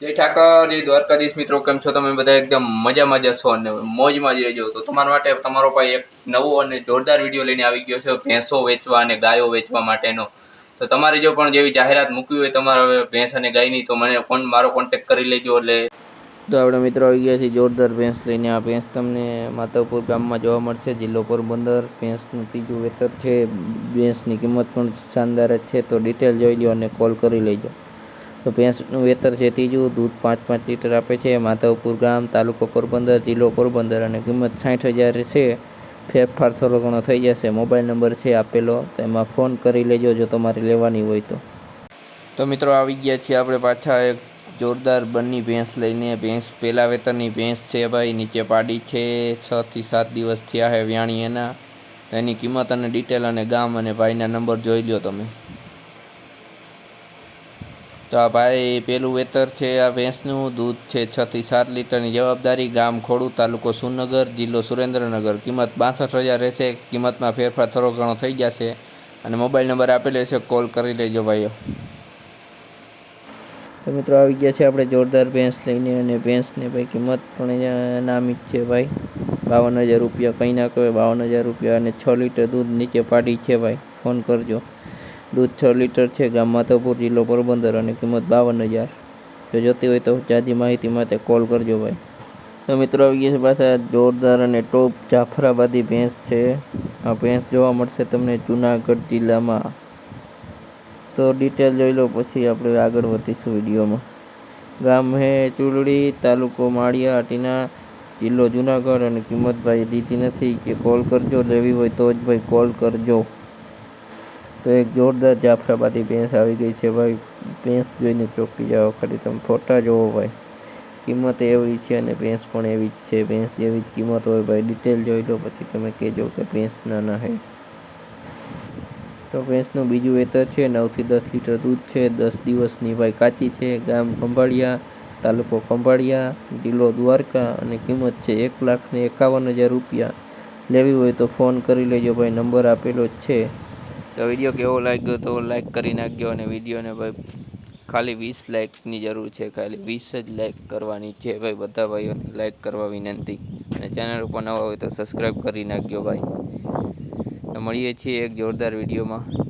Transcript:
જય ઠાકર, જય દ્વારકાધીશ મિત્રો, કેમ છો તમે બધા? એકદમ મજામાં જશો અને મોજમાં જ રહેજો. તો તમારા માટે તમારો ભાઈ એક નવો અને જોરદાર વિડીયો લઈને આવી ગયો છે ભેંસો વેચવા અને ગાયો વેચવા માટેનો. તો તમારે જો પણ જેવી જાહેરાત મૂકવી હોય તમારે ભેંસ અને ગાયની, તો મને મારો કોન્ટેક્ટ કરી લેજો. એટલે તો આપણે મિત્રો આવી ગયા છીએ જોરદાર ભેંસ લઈને. આ ભેંસ તમને માધવપુર ગામમાં જોવા મળશે, જિલ્લો પોરબંદર. ભેંસનું ત્રીજું વેતર છે. ભેંસની કિંમત પણ શાનદાર જ છે. તો ડિટેલ જોઈ લો અને કોલ કરી લેજો. તો ભેંસનું વેતર છે ત્રીજું, દૂધ 5-5 લીટર આપે છે. માધવપુર ગામ, તાલુકો પોરબંદર, જિલ્લો પોરબંદર અને કિંમત 60,000 છે. ફેરફાર થોડો ઘણો થઈ જશે. મોબાઈલ નંબર છે આપેલો, તેમાં ફોન કરી લેજો જો તમારે લેવાની હોય તો. તો મિત્રો આવી ગયા છીએ આપણે પાછા એક જોરદાર બંની ભેંસ લઈને. ભેંસ પહેલાં વેતરની ભેંસ છે ભાઈ, નીચે પાડી છે. 6 થી 7 દિવસ થયા છે વ્યાણી એના. એની કિંમત અને ડિટેલ અને ગામ અને ભાઈના નંબર જોઈ લો તમે. તો આ ભાઈ પેલું વેતર છે. આ ભેંસનું દૂધ છે 6 થી 7 લીટરની જવાબદારી. ગામ ખોડુ, તાલુકો સુરનગર, જિલ્લો સુરેન્દ્રનગર. કિંમત 62,000 રહેશે. કિંમતમાં ફેરફાર થોડો ઘણો થઈ જશે અને મોબાઈલ નંબર આપેલો છે, કોલ કરી લેજો ભાઈઓ. તો મિત્રો આવી ગયા છે આપણે જોરદાર ભેંસ લઈને. અને ભેંસની ભાઈ કિંમત પણ નામી જ છે ભાઈ, 52,000 રૂપિયા. કંઈ ના કહેવાય, 52,000 રૂપિયા. અને 6 લીટર દૂધ નીચે પાડી છે ભાઈ, ફોન કરજો. દૂધ 6 લીટર છે. ગામ માધવપુર, જિલ્લો પોરબંદર અને કિંમત 52,000. જો જોતી હોય તો જાજી માહિતી માટે કોલ કરજો ભાઈ. તો મિત્રો આવી ગયા છે પાછા જોરદાર અને ટોપ જાફરાબાદી ભેંસ છે. આ ભેંસ જોવા મળશે તમને જુનાગઢ જિલ્લામાં. તો ડિટેલ જોઈ લો પછી આપણે આગળ વધીશું વિડીયોમાં. ગામ હે ચુલડી, તાલુકો માળિયા હાટીના, જિલ્લો જુનાગઢ અને કિંમત ભાઈ દીધી નથી કે કોલ કરજો. લેવી હોય તો જ ભાઈ કોલ કરજો. તો એક જોરદાર જાફરાબાદી ભેંસ આવી ગઈ છે ભાઈ. ભેંસ જોઈને ચોંકી જાઓ, ખાલી તમે ફોટા જોવો ભાઈ. કિંમત એવી છે અને ભેંસ પણ એવી જ છે. ભેંસ જેવી જ કિંમત હોય ભાઈ. ડિટેલ જોઈ લો પછી તમે કહેજો કે ભેંસ ના હે. તો ભેંસનું બીજું વેતર છે. 9 થી 10 લીટર દૂધ છે. 10 દિવસની ભાઈ કાચી છે. ગામ ખંભાળિયા, તાલુકો ખંભાળિયા, જિલ્લો દ્વારકા અને કિંમત છે 1,51,000 રૂપિયા. લેવી હોય તો ફોન કરી લેજો ભાઈ, નંબર આપેલો જ છે. તો વિડીયો કેવો લાગ્યો તો લાઈક કરી નાખજો. અને વિડીયોને ભાઈ ખાલી 20 લાઈકની જરૂર છે. ખાલી 20 જ લાઈક કરવાની છે ભાઈ. બધા ભાઈઓને લાઈક કરવા વિનંતી. અને ચેનલ ઉપર નવા હોય તો સબસ્ક્રાઈબ કરી નાખજો ભાઈ. તો મળીએ છીએ એક જોરદાર વિડીયોમાં.